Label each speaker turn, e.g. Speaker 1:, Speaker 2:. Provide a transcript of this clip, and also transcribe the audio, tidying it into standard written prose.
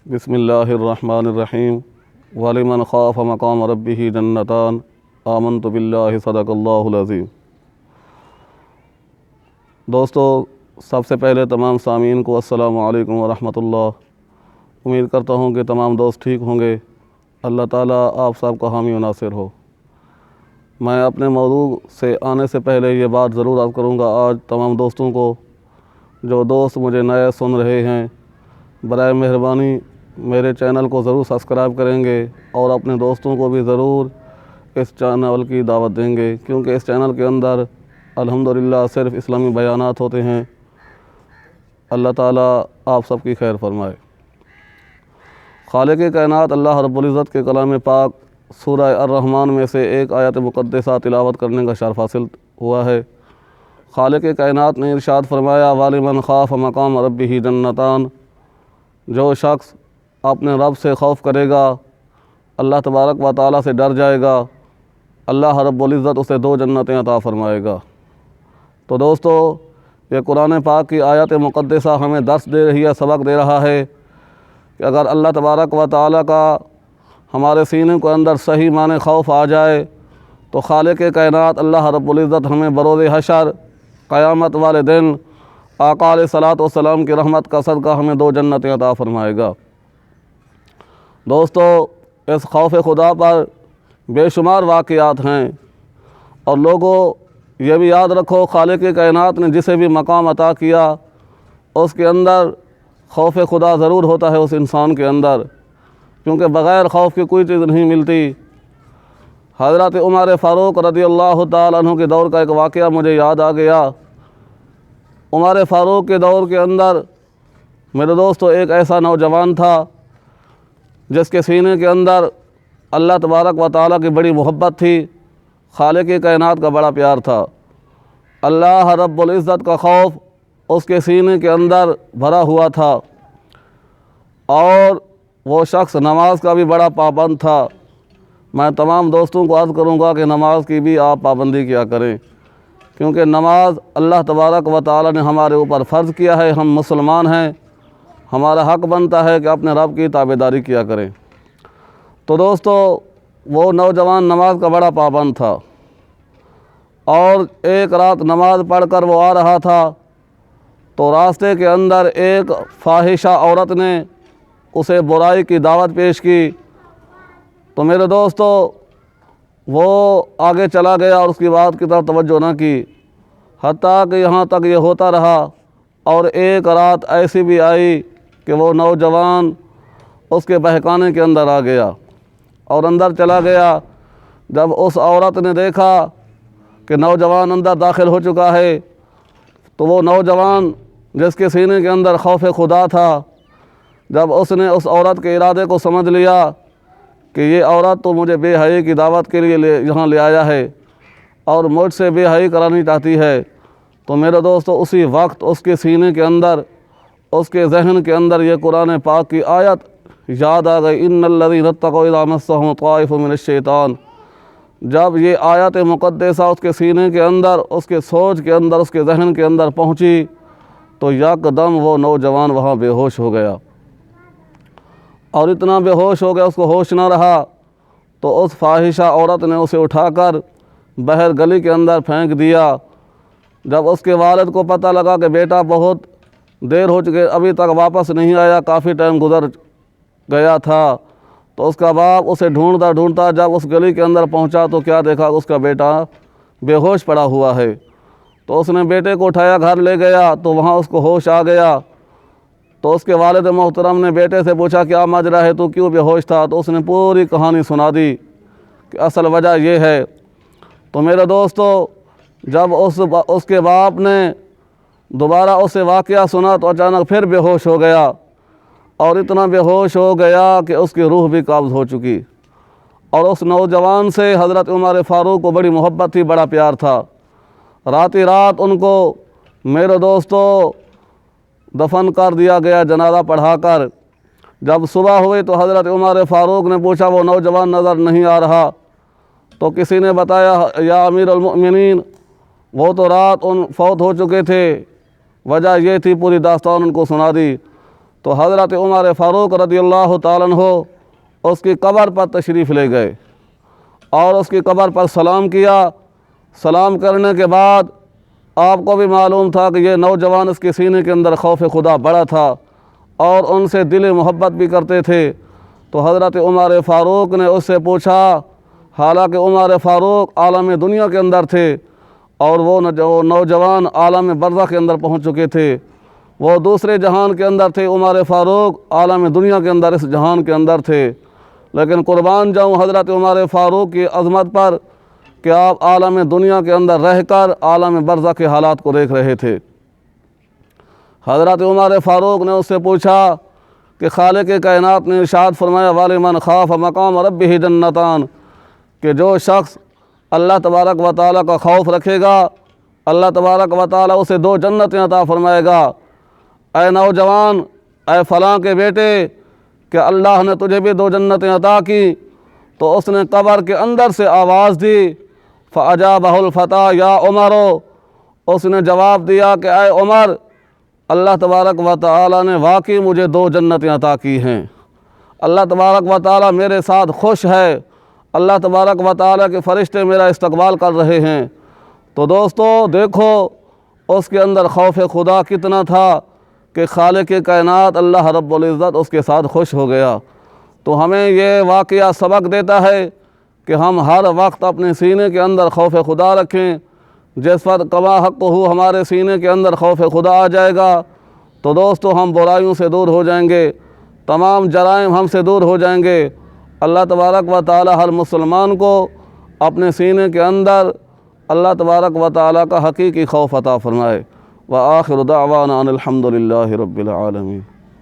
Speaker 1: بسم اللہ الرحمن الرحیم وَلِمَنْ خَافَ مَقَامَ رَبِّهِ جَنَّتَانِ آمنت باللہ صدق اللہ العظیم۔ دوستو، سب سے پہلے تمام سامعین کو السلام علیکم ورحمۃ اللہ۔ امید کرتا ہوں کہ تمام دوست ٹھیک ہوں گے۔ اللہ تعالیٰ آپ سب کا حامی و ناصر ہو۔ میں اپنے موضوع سے آنے سے پہلے یہ بات ضرور عرض کروں گا آج تمام دوستوں کو، جو دوست مجھے نئے سن رہے ہیں، برائے مہربانی میرے چینل کو ضرور سبسکرائب کریں گے اور اپنے دوستوں کو بھی ضرور اس چینل کی دعوت دیں گے، کیونکہ اس چینل کے اندر الحمدللہ صرف اسلامی بیانات ہوتے ہیں۔ اللہ تعالیٰ آپ سب کی خیر فرمائے۔ خالق کائنات اللہ رب العزت کے کلام پاک سورہ الرحمن میں سے ایک آیت مقدسہ تلاوت کرنے کا شرف حاصل ہوا ہے۔ خالق کائنات نے ارشاد فرمایا وَلِمَنْ خَافَ مَقَامَ رَبِّهِ جَنَّتَانِ، جو شخص اپنے رب سے خوف کرے گا، اللہ تبارک و تعالیٰ سے ڈر جائے گا، اللہ رب العزت اسے 2 جنتیں عطا فرمائے گا۔ تو دوستو، یہ قرآن پاک کی آیت مقدسہ ہمیں درس دے رہی ہے، سبق دے رہا ہے کہ اگر اللہ تبارک و تعالیٰ کا ہمارے سینے کے اندر صحیح معنی خوف آ جائے تو خالق کائنات اللہ رب العزت ہمیں بروز حشر قیامت والے دن آقا علیہ الصلوۃ والسلام کی رحمت کا صدقہ ہمیں 2 جنتیں عطا فرمائے گا۔ دوستو، اس خوف خدا پر بے شمار واقعات ہیں، اور لوگوں یہ بھی یاد رکھو، خالق کائنات نے جسے بھی مقام عطا کیا اس کے اندر خوف خدا ضرور ہوتا ہے اس انسان کے اندر، کیونکہ بغیر خوف کی کوئی چیز نہیں ملتی۔ حضرت عمر فاروق رضی اللہ تعالیٰ عنہ کے دور کا ایک واقعہ مجھے یاد آ گیا۔ عمر فاروق کے دور کے اندر میرے دوستو ایک ایسا نوجوان تھا جس کے سینے کے اندر اللہ تبارک و تعالیٰ کی بڑی محبت تھی، خالق کائنات کا بڑا پیار تھا، اللہ رب العزت کا خوف اس کے سینے کے اندر بھرا ہوا تھا، اور وہ شخص نماز کا بھی بڑا پابند تھا۔ میں تمام دوستوں کو عرض کروں گا کہ نماز کی بھی آپ پابندی کیا کریں، کیونکہ نماز اللہ تبارک و تعالیٰ نے ہمارے اوپر فرض کیا ہے، ہم مسلمان ہیں، ہمارا حق بنتا ہے کہ اپنے رب کی تابعداری کیا کریں۔ تو دوستو، وہ نوجوان نماز کا بڑا پابند تھا، اور ایک رات نماز پڑھ کر وہ آ رہا تھا تو راستے کے اندر ایک فاحشہ عورت نے اسے برائی کی دعوت پیش کی۔ تو میرے دوستو، وہ آگے چلا گیا اور اس کی بات کی طرف توجہ نہ کی، حتیٰ کہ یہاں تک یہ ہوتا رہا، اور ایک رات ایسی بھی آئی کہ وہ نوجوان اس کے بہکانے کے اندر آ گیا اور اندر چلا گیا۔ جب اس عورت نے دیکھا کہ نوجوان اندر داخل ہو چکا ہے تو وہ نوجوان جس کے سینے کے اندر خوف خدا تھا، جب اس نے اس عورت کے ارادے کو سمجھ لیا کہ یہ عورت تو مجھے بے حیائی کی دعوت کے لیے یہاں لے آیا ہے اور مجھ سے بے حیائی کرانی چاہتی ہے، تو میرے دوستو اسی وقت اس کے سینے کے اندر، اس کے ذہن کے اندر یہ قرآن پاک کی آیت یاد آ گئی، ان الذین اتقوا اذا مسهم طائف من الشیطان۔ جب یہ آیت مقدسہ اس کے سینے کے اندر، اس کے سوچ کے اندر، اس کے ذہن کے اندر پہنچی تو یکدم وہ نوجوان وہاں بے ہوش ہو گیا، اور اتنا بے ہوش ہو گیا اس کو ہوش نہ رہا۔ تو اس فاحشہ عورت نے اسے اٹھا کر بہر گلی کے اندر پھینک دیا۔ جب اس کے والد کو پتہ لگا کہ بیٹا بہت دیر ہو چکے، ابھی تک واپس نہیں آیا، کافی ٹائم گزر گیا تھا، تو اس کا باپ اسے ڈھونڈتا ڈھونڈتا جب اس گلی کے اندر پہنچا تو کیا دیکھا، اس کا بیٹا بے ہوش پڑا ہوا ہے۔ تو اس نے بیٹے کو اٹھایا، گھر لے گیا تو وہاں اس کو ہوش آ گیا۔ تو اس کے والد محترم نے بیٹے سے پوچھا کیا ماجرا ہے، تو کیوں بے ہوش تھا؟ تو اس نے پوری کہانی سنا دی کہ اصل وجہ یہ ہے۔ تو میرے دوستو، جب اس کے باپ نے دوبارہ اسے واقعہ سنا تو اچانک پھر بے ہوش ہو گیا، اور اتنا بے ہوش ہو گیا کہ اس کی روح بھی قابض ہو چکی۔ اور اس نوجوان سے حضرت عمر فاروق کو بڑی محبت تھی، بڑا پیار تھا۔ رات ہی رات ان کو میرے دوستو دفن کر دیا گیا، جنازہ پڑھا کر۔ جب صبح ہوئی تو حضرت عمر فاروق نے پوچھا وہ نوجوان نظر نہیں آ رہا، تو کسی نے بتایا یا امیر المؤمنین وہ تو رات فوت ہو چکے تھے، وجہ یہ تھی، پوری داستان ان کو سنا دی۔ تو حضرت عمر فاروق رضی اللہ تعالیٰ عنہ اس کی قبر پر تشریف لے گئے اور اس کی قبر پر سلام کیا۔ سلام کرنے کے بعد آپ کو بھی معلوم تھا کہ یہ نوجوان اس کے سینے کے اندر خوف خدا بڑا تھا اور ان سے دل محبت بھی کرتے تھے۔ تو حضرت عمر فاروق نے اس سے پوچھا، حالانکہ عمر فاروق عالم دنیا کے اندر تھے اور وہ نوجوان عالم برزخ کے اندر پہنچ چکے تھے، وہ دوسرے جہان کے اندر تھے، عمر فاروق عالم دنیا کے اندر اس جہان کے اندر تھے۔ لیکن قربان جاؤں حضرت عمر فاروق کی عظمت پر کہ آپ عالم دنیا کے اندر رہ کر عالم برزخ کے حالات کو دیکھ رہے تھے۔ حضرت عمر فاروق نے اس سے پوچھا کہ خالق کائنات نے ارشاد فرمایا وَلِمَنْ خَافَ مَقَامَ رَبِّهِ جَنَّتَانِ، کہ جو شخص اللہ تبارک و تعالیٰ کا خوف رکھے گا اللہ تبارک و تعالیٰ اسے 2 جنتیں عطا فرمائے گا۔ اے نوجوان، اے فلاں کے بیٹے، کہ اللہ نے تجھے بھی 2 جنتیں عطا کی۔ تو اس نے قبر کے اندر سے آواز دی، فَأَجَابَهُ الْفَتَىٰ یا عمر، اس نے جواب دیا کہ اے عمر، اللہ تبارک و تعالیٰ نے واقعی مجھے 2 جنتیں عطا کی ہیں، اللہ تبارک و تعالیٰ میرے ساتھ خوش ہے، اللہ تبارک و تعالیٰ کے فرشتے میرا استقبال کر رہے ہیں۔ تو دوستو دیکھو اس کے اندر خوف خدا کتنا تھا کہ خالق کائنات اللہ رب العزت اس کے ساتھ خوش ہو گیا۔ تو ہمیں یہ واقعہ سبق دیتا ہے کہ ہم ہر وقت اپنے سینے کے اندر خوف خدا رکھیں۔ جس وقت کما حق ہو ہمارے سینے کے اندر خوف خدا آ جائے گا تو دوستو ہم برائیوں سے دور ہو جائیں گے، تمام جرائم ہم سے دور ہو جائیں گے۔ اللہ تبارک و تعالی ہر مسلمان کو اپنے سینے کے اندر اللہ تبارک و تعالی کا حقیقی خوف عطا فرمائے۔ وآخر دعوانا ان الحمد للہ رب العالمین۔